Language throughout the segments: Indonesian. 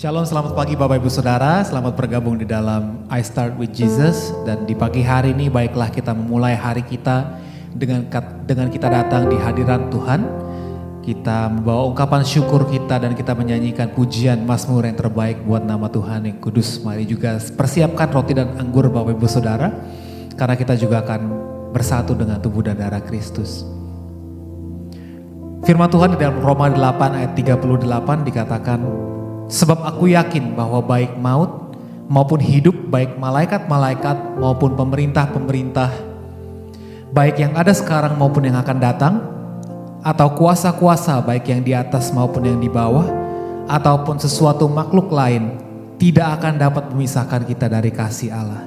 Shalom, selamat pagi Bapak Ibu Saudara, selamat bergabung di dalam I Start With Jesus. Dan di pagi hari ini baiklah kita memulai hari kita dengan kita datang di hadirat Tuhan. Kita membawa ungkapan syukur kita dan kita menyanyikan pujian mazmur yang terbaik buat nama Tuhan yang kudus. Mari juga persiapkan roti dan anggur Bapak Ibu Saudara, karena kita juga akan bersatu dengan tubuh dan darah Kristus. Firman Tuhan di dalam Roma 8 ayat 38 dikatakan, sebab aku yakin bahwa baik maut maupun hidup, baik malaikat-malaikat maupun pemerintah-pemerintah, baik yang ada sekarang maupun yang akan datang, atau kuasa-kuasa baik yang di atas maupun yang di bawah, ataupun sesuatu makhluk lain, tidak akan dapat memisahkan kita dari kasih Allah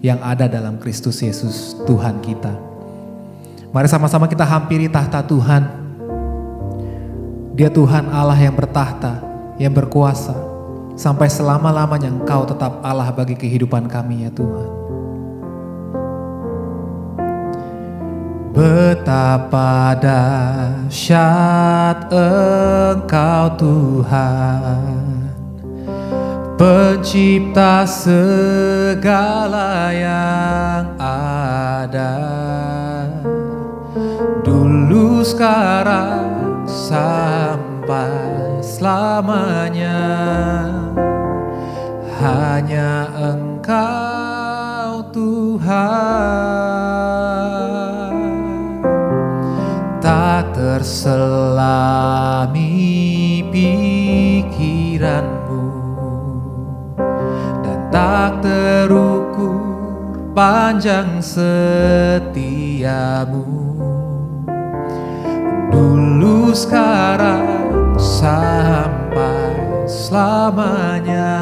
yang ada dalam Kristus Yesus Tuhan kita. Mari sama-sama kita hampiri tahta Tuhan. Dia Tuhan Allah yang bertahta, yang berkuasa, sampai selama-lamanya Engkau tetap Allah bagi kehidupan kami ya Tuhan. Betapa dahsyat Engkau Tuhan, pencipta segala yang ada, dulu sekarang sampai selamanya. Hanya Engkau Tuhan, tak terselami pikiranmu dan tak terukur panjang setiamu. Dulu sekarang sampai selamanya,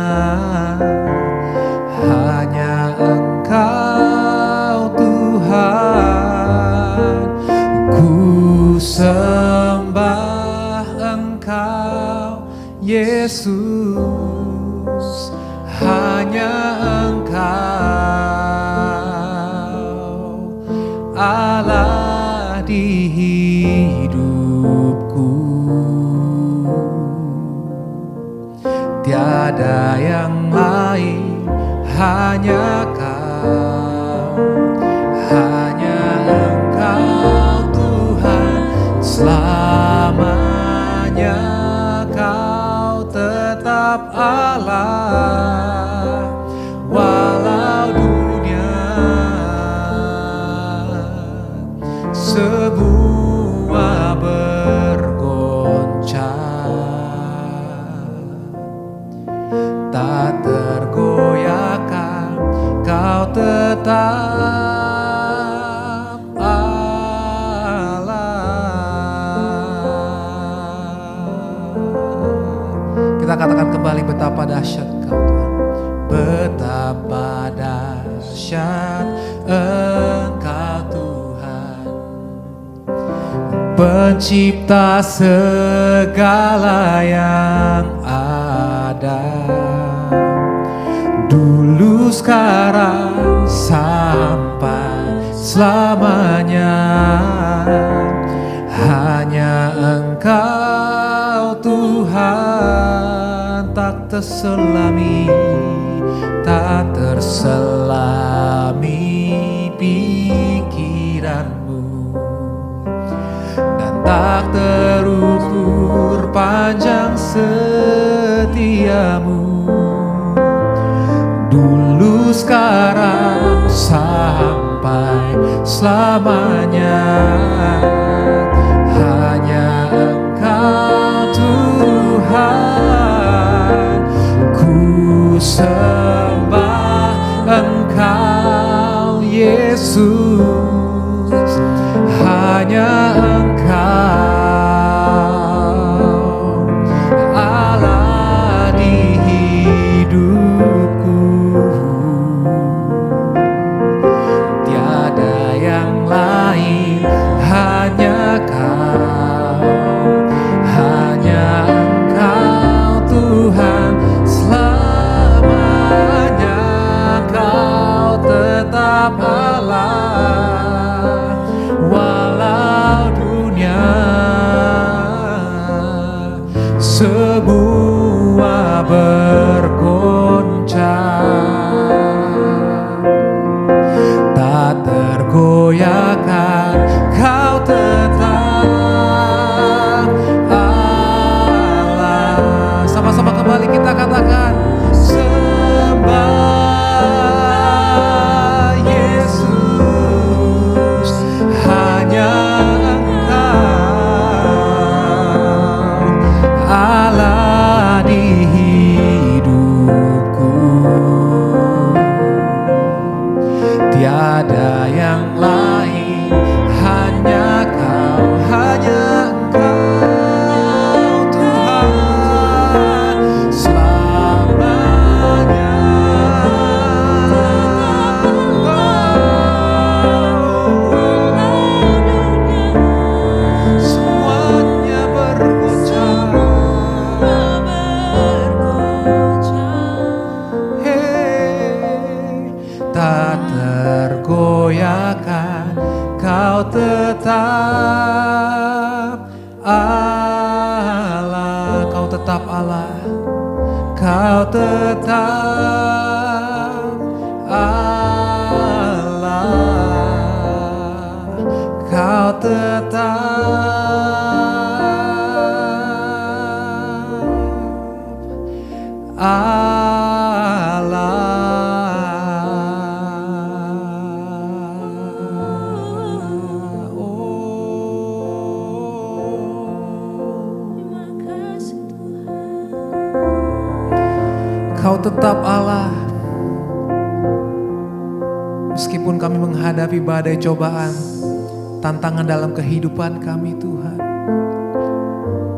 hanya Engkau Tuhan. Ku sembah Engkau Yesus, hanya Engkau Allah di hidupku. Tiada yang lain, hanya Kau, hanya Engkau Tuhan. Selamanya Kau tetap Allah, walau dunia semua bergoncang, tak tergoyahkan Kau tetap Allah. Kita katakan kembali, betapa dahsyat Engkau Tuhan. Betapa dahsyat Engkau Tuhan, pencipta segala yang ada, dulu sekarang sampai selamanya. Hanya Engkau Tuhan, tak terselami pikiranmu dan tak terukur panjang setiamu. Dulu sekarang sampai selamanya, hanya Engkau Tuhan. Ku sembah Engkau Yesus, hanya Engkau Allah di hidupku. Tiada yang lain, hanya Allah, Kau tetap Allah, Kau tetap Allah, Kau tetap Allah. Kau tetap Allah. Meskipun kami menghadapi badai cobaan, tantangan dalam kehidupan kami Tuhan,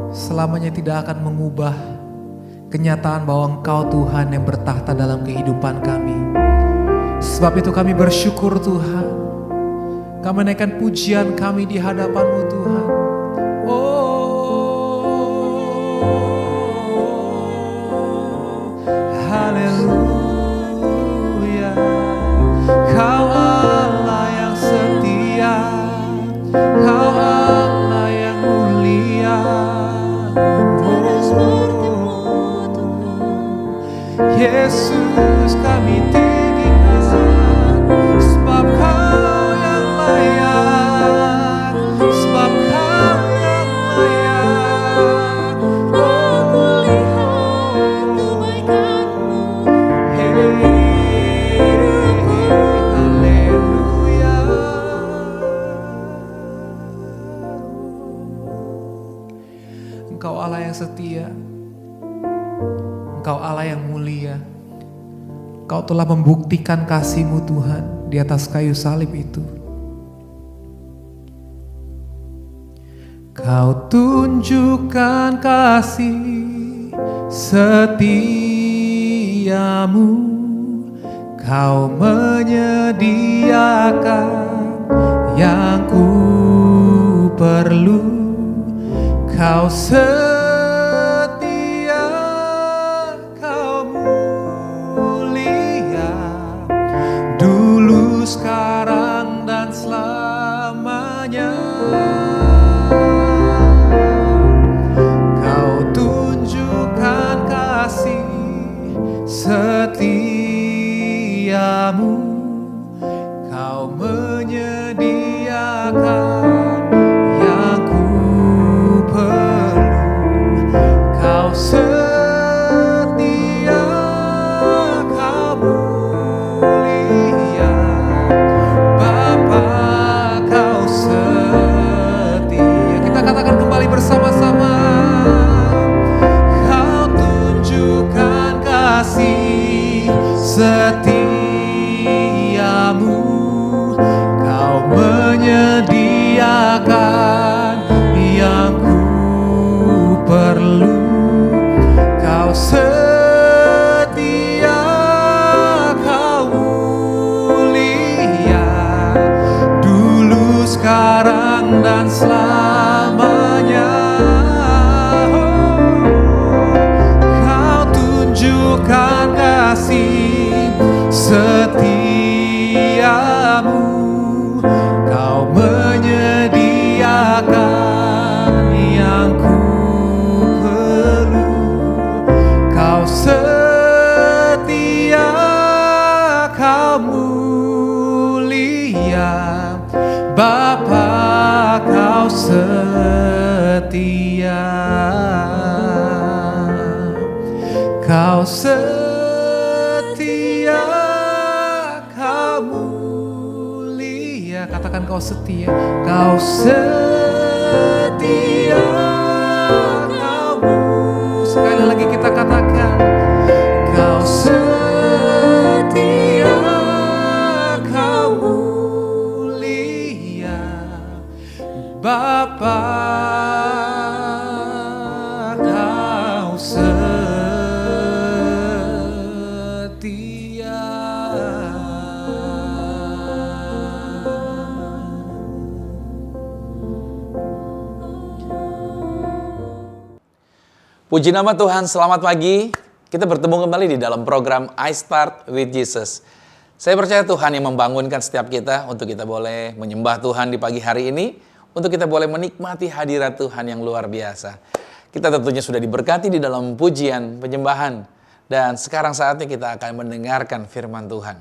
selamanya tidak akan mengubah kenyataan bahwa Engkau Tuhan yang bertahta dalam kehidupan kami. Sebab itu kami bersyukur Tuhan. Kami menaikkan pujian kami di hadapan-Mu Tuhan. Haleluya, Kau Allah yang setia, Kau Allah yang mulia. Yesus kami tinggikan, sebab Kau yang layak, sebab Kau yang layak. Aku lihat kebaikan-Mu, Haleluya. Engkau Allah yang setia, Engkau Allah yang mulia. Kau telah membuktikan kasih-Mu Tuhan di atas kayu salib itu. Kau tunjukkan kasih setiamu, Kau menyediakan yang ku perlu. Kau setia, Kau mulia, dulu, sekarang, dan selamanya. Kau tunjukkan kasih setiamu, Kau menyediakan yang ku perlu. Kau setia, Kau mulia, Bapa, Kau setia. Kita katakan kembali bersama-sama. Kau tunjukkan kasih setiamu, Kau menyediakan yang ku perlu. Kau setia, Kau mulia, dulu, sekarang, dan selamanya. Kau tunjukkan kasih setiamu, Kau menyediakan yang ku perlu. Kau setia, Kau mulia, Bapa, Kau setia. Kau setia, Kau mulia. Katakan Kau setia. Kau setia, Kau mulia. Sekali lagi kita katakan. Kau setia, Kau mulia, Bapa, Kau setia. Puji nama Tuhan, selamat pagi. Kita bertemu kembali di dalam program I Start with Jesus. Saya percaya Tuhan yang membangunkan setiap kita untuk kita boleh menyembah Tuhan di pagi hari ini, untuk kita boleh menikmati hadirat Tuhan yang luar biasa. Kita tentunya sudah diberkati di dalam pujian, penyembahan, dan sekarang saatnya kita akan mendengarkan firman Tuhan.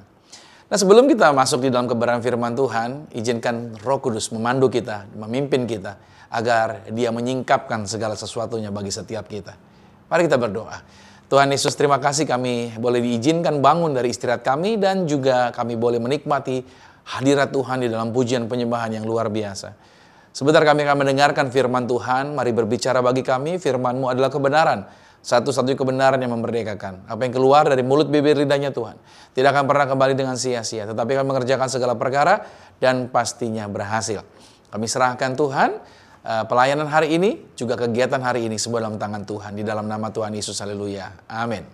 Nah, sebelum kita masuk di dalam kebenaran firman Tuhan, izinkan Roh Kudus memandu kita, memimpin kita, agar Dia menyingkapkan segala sesuatunya bagi setiap kita. Mari kita berdoa. Tuhan Yesus, terima kasih kami boleh diizinkan bangun dari istirahat kami, dan juga kami boleh menikmati hadirat Tuhan di dalam pujian penyembahan yang luar biasa. Sebentar kami akan mendengarkan firman Tuhan. Mari berbicara bagi kami, firman-Mu adalah kebenaran. Satu-satunya kebenaran yang memerdekakan. Apa yang keluar dari mulut bibir lidahnya Tuhan tidak akan pernah kembali dengan sia-sia, tetapi akan mengerjakan segala perkara dan pastinya berhasil. Kami serahkan Tuhan pelayanan hari ini, juga kegiatan hari ini semua dalam tangan Tuhan. Di dalam nama Tuhan Yesus, haleluya. Amin.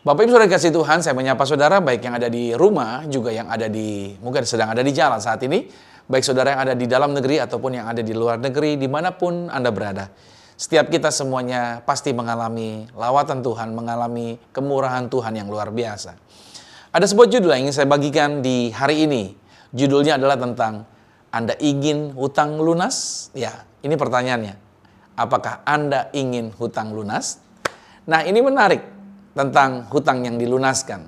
Bapak Ibu saudara kasih Tuhan, saya menyapa saudara baik yang ada di rumah, juga yang ada mungkin sedang ada di jalan saat ini. Baik saudara yang ada di dalam negeri ataupun yang ada di luar negeri, dimanapun Anda berada. Setiap kita semuanya pasti mengalami lawatan Tuhan, mengalami kemurahan Tuhan yang luar biasa. Ada sebuah judul yang ingin saya bagikan di hari ini. Judulnya adalah tentang Anda ingin hutang lunas? Ya, ini pertanyaannya. Apakah Anda ingin hutang lunas? Nah, ini menarik tentang hutang yang dilunaskan.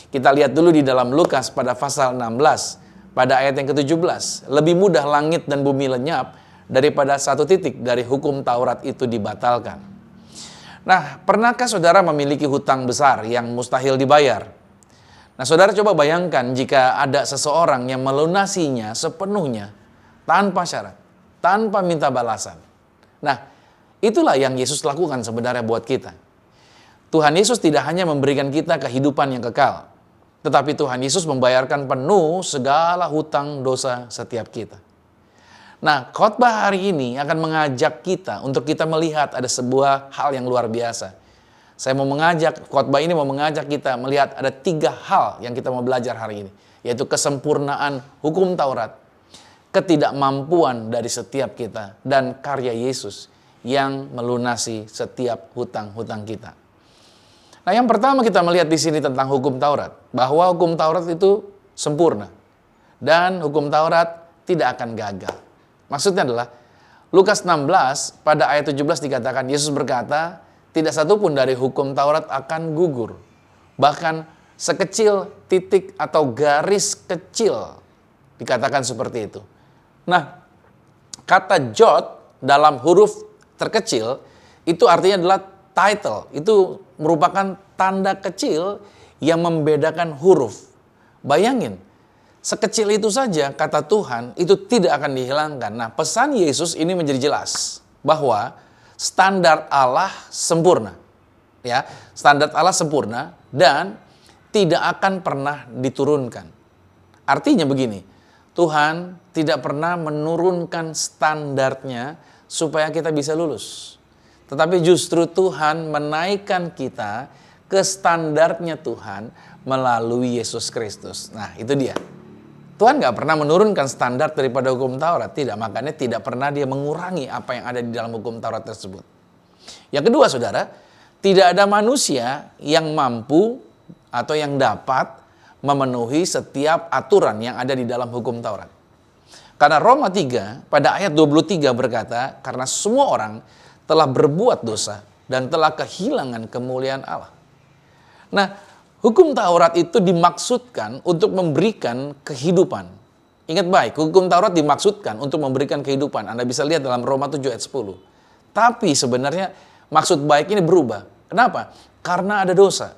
Kita lihat dulu di dalam Lukas pada pasal 16. Pada ayat yang ke-17, lebih mudah langit dan bumi lenyap daripada satu titik dari hukum Taurat itu dibatalkan. Nah, pernahkah saudara memiliki hutang besar yang mustahil dibayar? Nah, saudara coba bayangkan jika ada seseorang yang melunasinya sepenuhnya, tanpa syarat, tanpa minta balasan. Nah, itulah yang Yesus lakukan sebenarnya buat kita. Tuhan Yesus tidak hanya memberikan kita kehidupan yang kekal, tetapi Tuhan Yesus membayarkan penuh segala hutang dosa setiap kita. Nah, khotbah hari ini akan mengajak kita untuk kita melihat ada sebuah hal yang luar biasa. Khotbah ini mau mengajak kita melihat ada 3 hal yang kita mau belajar hari ini. Yaitu kesempurnaan hukum Taurat, ketidakmampuan dari setiap kita, dan karya Yesus yang melunasi setiap hutang-hutang kita. Nah, yang pertama kita melihat di sini tentang hukum Taurat, bahwa hukum Taurat itu sempurna dan hukum Taurat tidak akan gagal. Maksudnya adalah Lukas 16 pada ayat 17 dikatakan Yesus berkata, tidak satupun dari hukum Taurat akan gugur. Bahkan sekecil titik atau garis kecil dikatakan seperti itu. Nah, kata jot dalam huruf terkecil itu artinya adalah title, itu merupakan tanda kecil yang membedakan huruf. Bayangin, sekecil itu saja kata Tuhan itu tidak akan dihilangkan. Nah, pesan Yesus ini menjadi jelas bahwa standar Allah sempurna. Ya, standar Allah sempurna dan tidak akan pernah diturunkan. Artinya begini, Tuhan tidak pernah menurunkan standarnya supaya kita bisa lulus. Tetapi justru Tuhan menaikkan kita ke standarnya Tuhan melalui Yesus Kristus. Nah, itu dia. Tuhan gak pernah menurunkan standar daripada hukum Taurat. Tidak, makanya tidak pernah dia mengurangi apa yang ada di dalam hukum Taurat tersebut. Yang kedua, saudara, tidak ada manusia yang mampu atau yang dapat memenuhi setiap aturan yang ada di dalam hukum Taurat. Karena Roma 3 pada ayat 23 berkata, karena semua orang telah berbuat dosa dan telah kehilangan kemuliaan Allah. Nah, hukum Taurat itu dimaksudkan untuk memberikan kehidupan. Ingat baik, hukum Taurat dimaksudkan untuk memberikan kehidupan. Anda bisa lihat dalam Roma 7 ayat 10. Tapi sebenarnya maksud baik ini berubah. Kenapa? Karena ada dosa.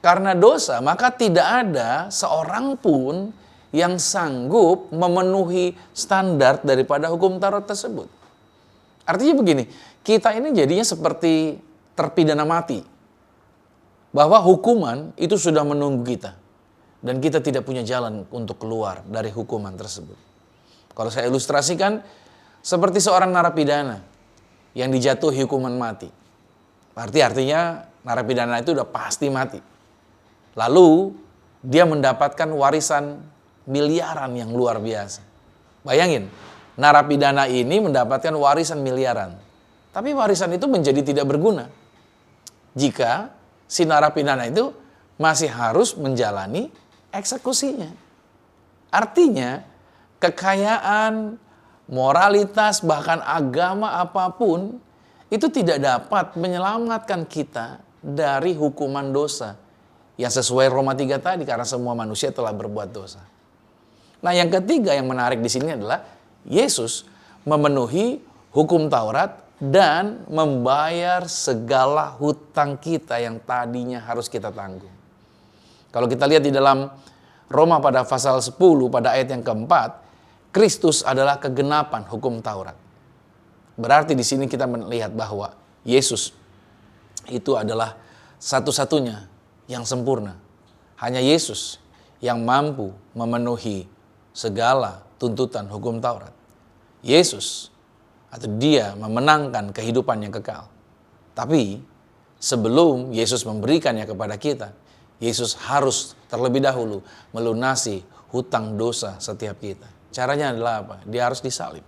Karena dosa, maka tidak ada seorang pun yang sanggup memenuhi standar daripada hukum Taurat tersebut. Artinya begini, kita ini jadinya seperti terpidana mati. Bahwa hukuman itu sudah menunggu kita. Dan kita tidak punya jalan untuk keluar dari hukuman tersebut. Kalau saya ilustrasikan, seperti seorang narapidana yang dijatuhi hukuman mati. Artinya narapidana itu udah pasti mati. Lalu dia mendapatkan warisan miliaran yang luar biasa. Bayangin, narapidana ini mendapatkan warisan miliaran. Tapi warisan itu menjadi tidak berguna jika si narapidana itu masih harus menjalani eksekusinya. Artinya kekayaan, moralitas, bahkan agama apapun, itu tidak dapat menyelamatkan kita dari hukuman dosa. Yang sesuai Roma 3 tadi, karena semua manusia telah berbuat dosa. Nah, yang ketiga yang menarik di sini adalah Yesus memenuhi hukum Taurat dan membayar segala hutang kita yang tadinya harus kita tanggung. Kalau kita lihat di dalam Roma pada pasal 10 pada ayat yang keempat, Kristus adalah kegenapan hukum Taurat. Berarti di sini kita melihat bahwa Yesus itu adalah satu-satunya yang sempurna. Hanya Yesus yang mampu memenuhi segala tuntutan hukum Taurat. Yesus atau dia memenangkan kehidupan yang kekal. Tapi sebelum Yesus memberikannya kepada kita, Yesus harus terlebih dahulu melunasi hutang dosa setiap kita. Caranya adalah apa? Dia harus disalib.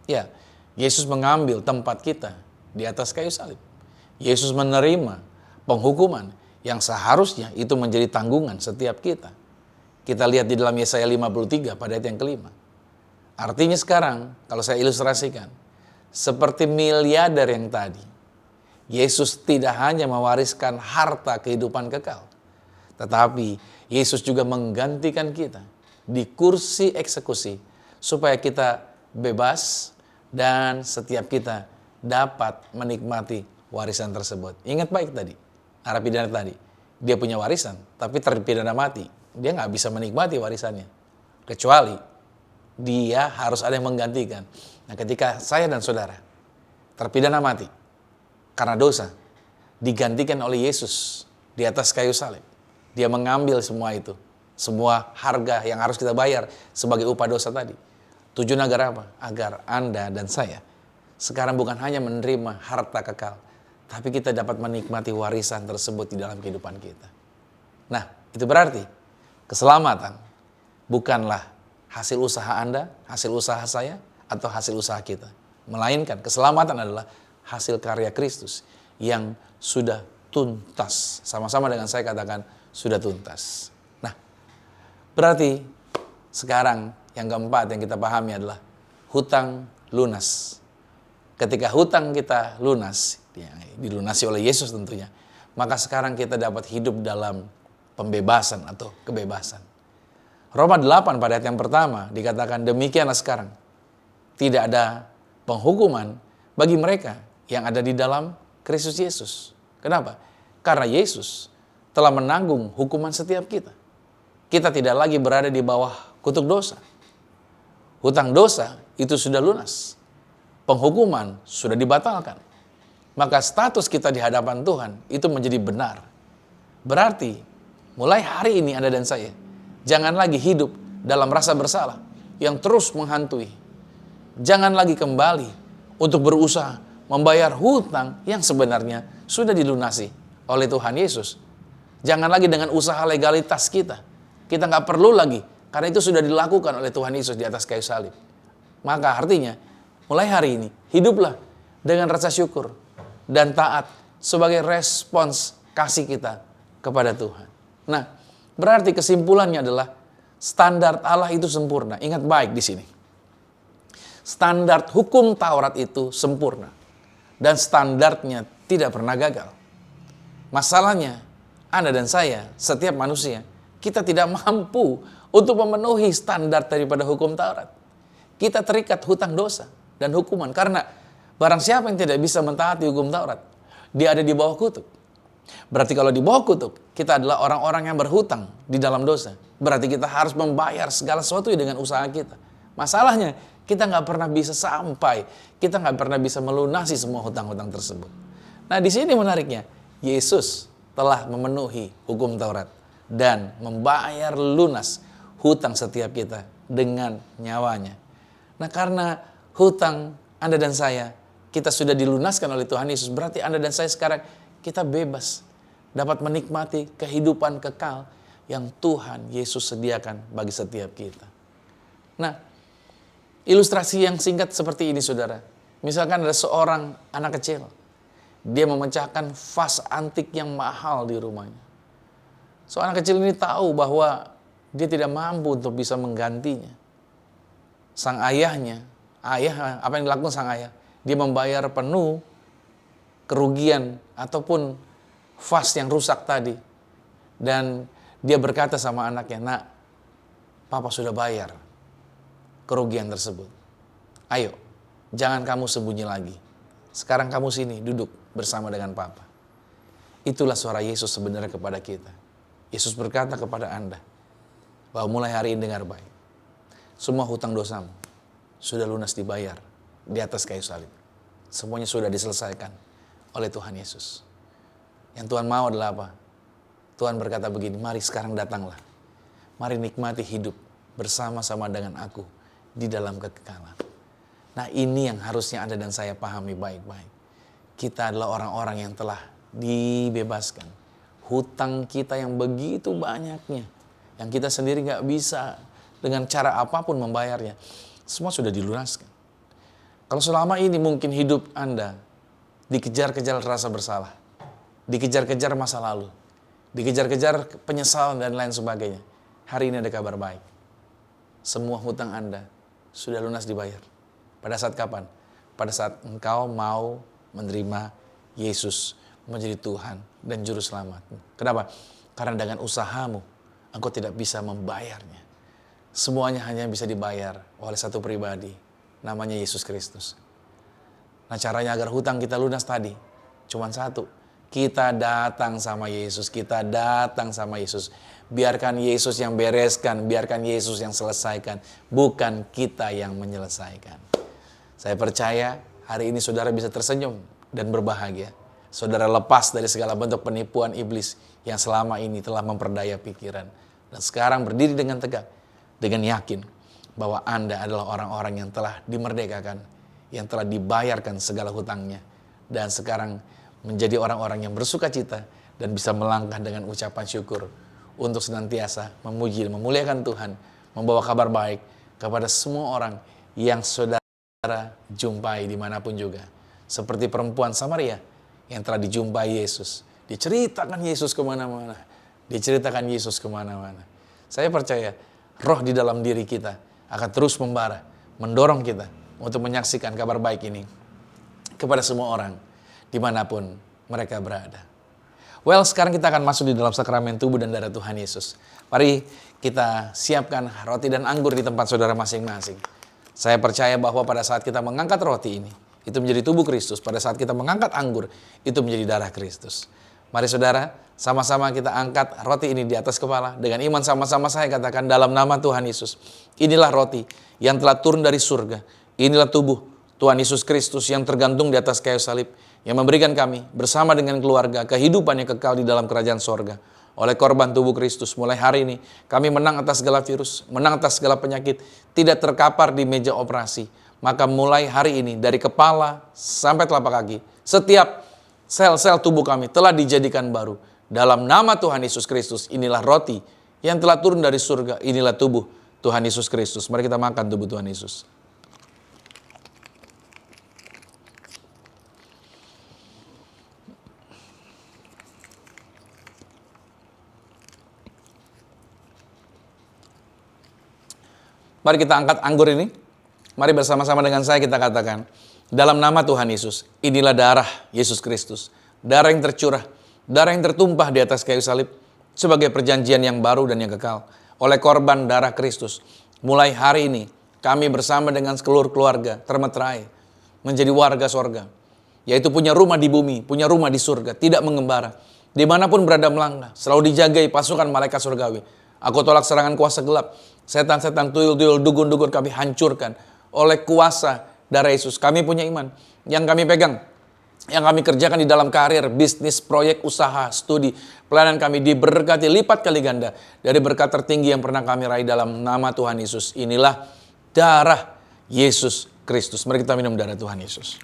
Ya, Yesus mengambil tempat kita di atas kayu salib. Yesus menerima penghukuman yang seharusnya itu menjadi tanggungan setiap kita. Kita lihat di dalam Yesaya 53 pada ayat yang kelima. Artinya sekarang, kalau saya ilustrasikan, seperti miliarder yang tadi, Yesus tidak hanya mewariskan harta kehidupan kekal, tetapi Yesus juga menggantikan kita di kursi eksekusi supaya kita bebas dan setiap kita dapat menikmati warisan tersebut. Ingat baik tadi, narapidana tadi, dia punya warisan, tapi terpidana mati. Dia nggak bisa menikmati warisannya, kecuali dia harus ada yang menggantikan. Nah, ketika saya dan saudara terpidana mati karena dosa, digantikan oleh Yesus di atas kayu salib. Dia mengambil semua itu, semua harga yang harus kita bayar sebagai upah dosa tadi. Tujuan agar apa? Agar Anda dan saya sekarang bukan hanya menerima harta kekal, tapi kita dapat menikmati warisan tersebut di dalam kehidupan kita. Nah, itu berarti keselamatan bukanlah hasil usaha Anda, hasil usaha saya, atau hasil usaha kita. Melainkan keselamatan adalah hasil karya Kristus yang sudah tuntas. Sama-sama dengan saya katakan, sudah tuntas. Nah, berarti sekarang yang keempat yang kita pahami adalah hutang lunas. Ketika hutang kita lunas, dilunasi oleh Yesus tentunya, maka sekarang kita dapat hidup dalam pembebasan atau kebebasan. Roma 8 pada ayat yang pertama dikatakan, demikianlah sekarang tidak ada penghukuman bagi mereka yang ada di dalam Kristus Yesus. Kenapa? Karena Yesus telah menanggung hukuman setiap kita. Kita tidak lagi berada di bawah kutuk dosa. Hutang dosa itu sudah lunas. Penghukuman sudah dibatalkan. Maka status kita di hadapan Tuhan itu menjadi benar. Berarti mulai hari ini Anda dan saya jangan lagi hidup dalam rasa bersalah yang terus menghantui. Jangan lagi kembali untuk berusaha membayar hutang yang sebenarnya sudah dilunasi oleh Tuhan Yesus. Jangan lagi dengan usaha legalitas kita. Kita nggak perlu lagi, karena itu sudah dilakukan oleh Tuhan Yesus di atas kayu salib. Maka artinya, mulai hari ini, hiduplah dengan rasa syukur dan taat sebagai respons kasih kita kepada Tuhan. Nah, berarti kesimpulannya adalah standar Allah itu sempurna. Ingat baik di sini. Standar hukum Taurat itu sempurna. Dan standarnya tidak pernah gagal. Masalahnya, Anda dan saya, setiap manusia, kita tidak mampu untuk memenuhi standar daripada hukum Taurat. Kita terikat hutang dosa dan hukuman. Karena barang siapa yang tidak bisa mentaati hukum Taurat, dia ada di bawah kutuk. Berarti kalau di bawah kutuk, kita adalah orang-orang yang berhutang di dalam dosa. Berarti kita harus membayar segala sesuatu dengan usaha kita. Masalahnya, kita nggak pernah bisa sampai, kita nggak pernah bisa melunasi semua hutang-hutang tersebut. Nah, di sini menariknya, Yesus telah memenuhi hukum Taurat dan membayar lunas hutang setiap kita dengan nyawanya. Nah, karena hutang Anda dan saya, kita sudah dilunaskan oleh Tuhan Yesus, berarti Anda dan saya sekarang kita bebas dapat menikmati kehidupan kekal yang Tuhan Yesus sediakan bagi setiap kita. Nah, ilustrasi yang singkat seperti ini, saudara. Misalkan ada seorang anak kecil, dia memecahkan vas antik yang mahal di rumahnya. Seorang anak kecil ini tahu bahwa dia tidak mampu untuk bisa menggantinya. Sang ayahnya ayah, apa yang dilakukan sang ayah? Dia membayar penuh kerugian ataupun vas yang rusak tadi. Dan dia berkata sama anaknya, nak, papa sudah bayar kerugian tersebut. Ayo, jangan kamu sembunyi lagi. Sekarang kamu sini, duduk bersama dengan papa. Itulah suara Yesus sebenarnya kepada kita. Yesus berkata kepada Anda, bahwa mulai hari ini dengar baik. Semua hutang dosamu sudah lunas dibayar di atas kayu salib. Semuanya sudah diselesaikan oleh Tuhan Yesus. Yang Tuhan mau adalah apa? Tuhan berkata begini, mari sekarang datanglah. Mari nikmati hidup bersama-sama dengan aku di dalam kekekalan. Nah, ini yang harusnya Anda dan saya pahami baik-baik. Kita adalah orang-orang yang telah dibebaskan. Hutang kita yang begitu banyaknya, yang kita sendiri gak bisa dengan cara apapun membayarnya, semua sudah dilunaskan. Kalau selama ini mungkin hidup Anda dikejar-kejar rasa bersalah, dikejar-kejar masa lalu, dikejar-kejar penyesalan dan lain sebagainya, hari ini ada kabar baik. Semua hutang Anda sudah lunas dibayar. Pada saat kapan? Pada saat engkau mau menerima Yesus menjadi Tuhan dan Juru Selamat. Kenapa? Karena dengan usahamu, engkau tidak bisa membayarnya. Semuanya hanya bisa dibayar oleh satu pribadi, namanya Yesus Kristus. Nah, caranya agar hutang kita lunas tadi, cuma satu. Kita datang sama Yesus, kita datang sama Yesus. Biarkan Yesus yang bereskan, biarkan Yesus yang selesaikan, bukan kita yang menyelesaikan. Saya percaya hari ini saudara bisa tersenyum dan berbahagia. Saudara lepas dari segala bentuk penipuan iblis yang selama ini telah memperdaya pikiran. Dan sekarang berdiri dengan tegak, dengan yakin bahwa Anda adalah orang-orang yang telah dimerdekakan, yang telah dibayarkan segala hutangnya. Dan sekarang menjadi orang-orang yang bersuka cita dan bisa melangkah dengan ucapan syukur untuk senantiasa memuji dan memuliakan Tuhan, membawa kabar baik kepada semua orang yang saudara jumpai dimanapun juga. Seperti perempuan Samaria yang telah dijumpai Yesus. Diceritakan Yesus kemana-mana. Diceritakan Yesus kemana-mana. Saya percaya roh di dalam diri kita akan terus membara, mendorong kita untuk menyaksikan kabar baik ini kepada semua orang dimanapun mereka berada. Well, sekarang kita akan masuk di dalam sakramen tubuh dan darah Tuhan Yesus. Mari kita siapkan roti dan anggur di tempat saudara masing-masing. Saya percaya bahwa pada saat kita mengangkat roti ini, itu menjadi tubuh Kristus. Pada saat kita mengangkat anggur, itu menjadi darah Kristus. Mari saudara, sama-sama kita angkat roti ini di atas kepala. Dengan iman sama-sama saya katakan dalam nama Tuhan Yesus. Inilah roti yang telah turun dari surga. Inilah tubuh Tuhan Yesus Kristus yang tergantung di atas kayu salib, yang memberikan kami bersama dengan keluarga kehidupan yang kekal di dalam kerajaan sorga. Oleh korban tubuh Kristus, mulai hari ini kami menang atas segala virus, menang atas segala penyakit, tidak terkapar di meja operasi. Maka mulai hari ini dari kepala sampai telapak kaki, setiap sel-sel tubuh kami telah dijadikan baru. Dalam nama Tuhan Yesus Kristus, inilah roti yang telah turun dari surga, inilah tubuh Tuhan Yesus Kristus. Mari kita makan tubuh Tuhan Yesus. Mari kita angkat anggur ini. Mari bersama-sama dengan saya kita katakan, dalam nama Tuhan Yesus, inilah darah Yesus Kristus. Darah yang tercurah, darah yang tertumpah di atas kayu salib, sebagai perjanjian yang baru dan yang kekal. Oleh korban darah Kristus, mulai hari ini, kami bersama dengan seluruh keluarga termeterai, menjadi warga sorga. Yaitu punya rumah di bumi, punya rumah di surga, tidak mengembara. Dimanapun berada melangkah, selalu dijagai pasukan malaikat surgawi. Aku tolak serangan kuasa gelap. Setan-setan, tuyul-tuyul, dukun-dukun kami hancurkan oleh kuasa darah Yesus. Kami punya iman yang kami pegang, yang kami kerjakan di dalam karir, bisnis, proyek, usaha, studi, pelayanan kami diberkati lipat kali ganda dari berkat tertinggi yang pernah kami raih dalam nama Tuhan Yesus. Inilah darah Yesus Kristus. Mari kita minum darah Tuhan Yesus.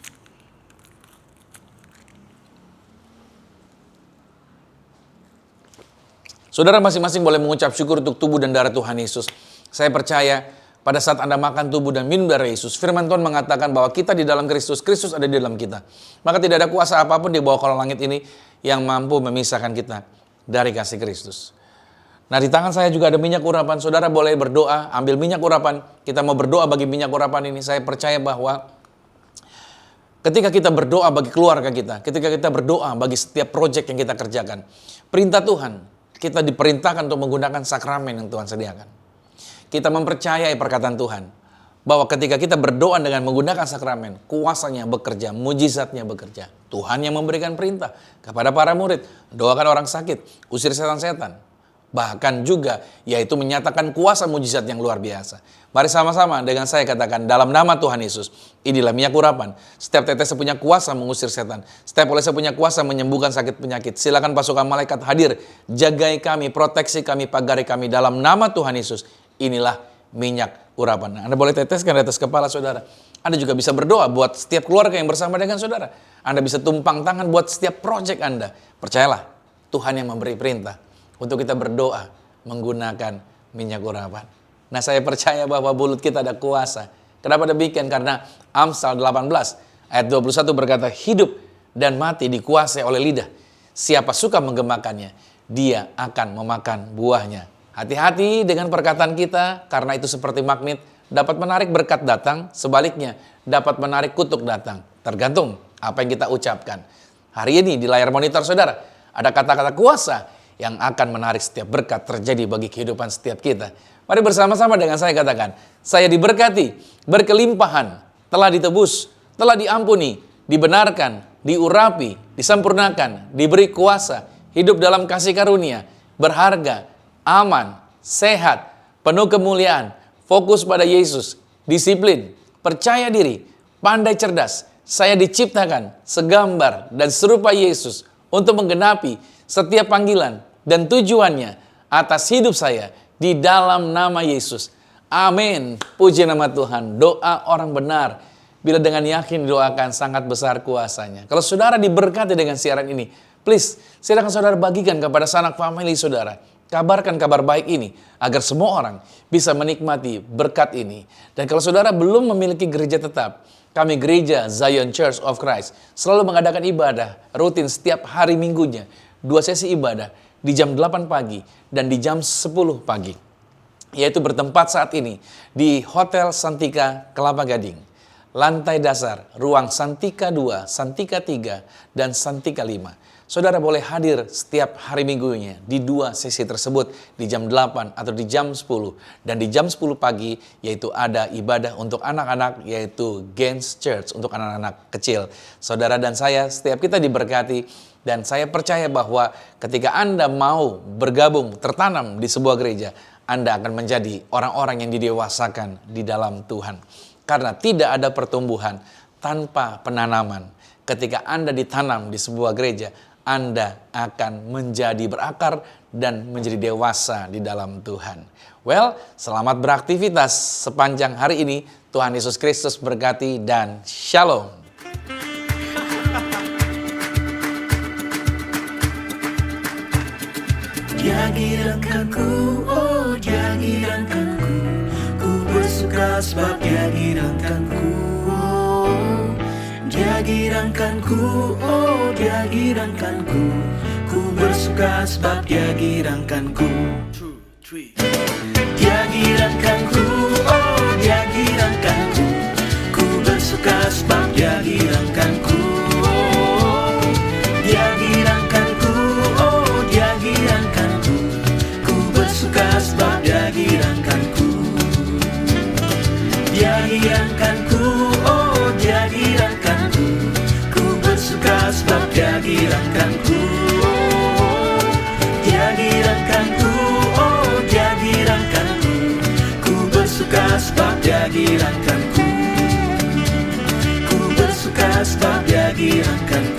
Saudara masing-masing boleh mengucap syukur untuk tubuh dan darah Tuhan Yesus. Saya percaya pada saat Anda makan tubuh dan minum darah Yesus, firman Tuhan mengatakan bahwa kita di dalam Kristus, Kristus ada di dalam kita. Maka tidak ada kuasa apapun di bawah kolong langit ini yang mampu memisahkan kita dari kasih Kristus. Nah, di tangan saya juga ada minyak urapan. Saudara boleh berdoa, ambil minyak urapan. Kita mau berdoa bagi minyak urapan ini. Saya percaya bahwa ketika kita berdoa bagi keluarga kita, ketika kita berdoa bagi setiap proyek yang kita kerjakan, perintah Tuhan, kita diperintahkan untuk menggunakan sakramen yang Tuhan sediakan. Kita mempercayai perkataan Tuhan, bahwa ketika kita berdoa dengan menggunakan sakramen, kuasanya bekerja, mujizatnya bekerja. Tuhan yang memberikan perintah kepada para murid, doakan orang sakit, usir setan-setan. Bahkan juga, yaitu menyatakan kuasa mujizat yang luar biasa. Mari sama-sama dengan saya katakan, dalam nama Tuhan Yesus, inilah minyak urapan. Setiap tetes punya kuasa mengusir setan. Setiap olesnya punya kuasa menyembuhkan sakit penyakit. Silakan pasukan malaikat hadir, jagai kami, proteksi kami, pagari kami. Dalam nama Tuhan Yesus, inilah minyak urapan. Anda boleh teteskan di atas kepala saudara. Anda juga bisa berdoa buat setiap keluarga yang bersama dengan saudara. Anda bisa tumpang tangan buat setiap proyek Anda. Percayalah, Tuhan yang memberi perintah untuk kita berdoa menggunakan minyak urapan. Nah, saya percaya bahwa mulut kita ada kuasa. Kenapa demikian? Karena Amsal 18 ayat 21 berkata, hidup dan mati dikuasai oleh lidah. Siapa suka menggemakannya, dia akan memakan buahnya. Hati-hati dengan perkataan kita, karena itu seperti magnet, dapat menarik berkat datang, sebaliknya dapat menarik kutuk datang. Tergantung apa yang kita ucapkan. Hari ini di layar monitor saudara, ada kata-kata kuasa yang akan menarik setiap berkat terjadi bagi kehidupan setiap kita. Mari bersama-sama dengan saya katakan, saya diberkati, berkelimpahan, telah ditebus, telah diampuni, dibenarkan, diurapi, disempurnakan, diberi kuasa, hidup dalam kasih karunia, berharga, aman, sehat, penuh kemuliaan, fokus pada Yesus, disiplin, percaya diri, pandai cerdas. Saya diciptakan segambar dan serupa Yesus untuk menggenapi setiap panggilan dan tujuannya atas hidup saya di dalam nama Yesus. Amin. Puji nama Tuhan. Doa orang benar bila dengan yakin doakan sangat besar kuasanya. Kalau saudara diberkati dengan siaran ini, please silakan saudara bagikan kepada sanak famili saudara. Kabarkan kabar baik ini agar semua orang bisa menikmati berkat ini. Dan kalau saudara belum memiliki gereja tetap, kami Gereja Zion Church of Christ selalu mengadakan ibadah rutin setiap hari minggunya. 2 sesi ibadah di jam 8 pagi dan di jam 10 pagi. Yaitu bertempat saat ini di Hotel Santika Kelapa Gading. Lantai dasar, ruang Santika 2, Santika 3, dan Santika 5. Saudara boleh hadir setiap hari minggunya di 2 sesi tersebut di jam 8 atau di jam 10. Dan di jam 10 pagi yaitu ada ibadah untuk anak-anak yaitu Gens Church untuk anak-anak kecil. Saudara dan saya setiap kita diberkati dan saya percaya bahwa ketika Anda mau bergabung tertanam di sebuah gereja, Anda akan menjadi orang-orang yang didewasakan di dalam Tuhan. Karena tidak ada pertumbuhan tanpa penanaman. Ketika Anda ditanam di sebuah gereja, Anda akan menjadi berakar dan menjadi dewasa di dalam Tuhan. Well, selamat beraktivitas sepanjang hari ini. Tuhan Yesus Kristus berkati dan shalom. Dia giranganku, oh dia giranganku. Ku bersuka sebab dia giranganku. Dia giranganku, oh dia giranganku. Ku bersuka sebab dia giranganku. Dia giranganku, oh dia giranganku. Ku bersuka sebab dia giranganku. Dia giranganku, oh dia giranganku. Ku bersuka sebab dia giranganku. Dia giranganku, oh dia giranganku. Ku bersuka sebab dia giranganku. Dia giranganku, oh dia giranganku. Ku bersuka sebab dia giranganku. Ku bersuka sebab dia giranganku.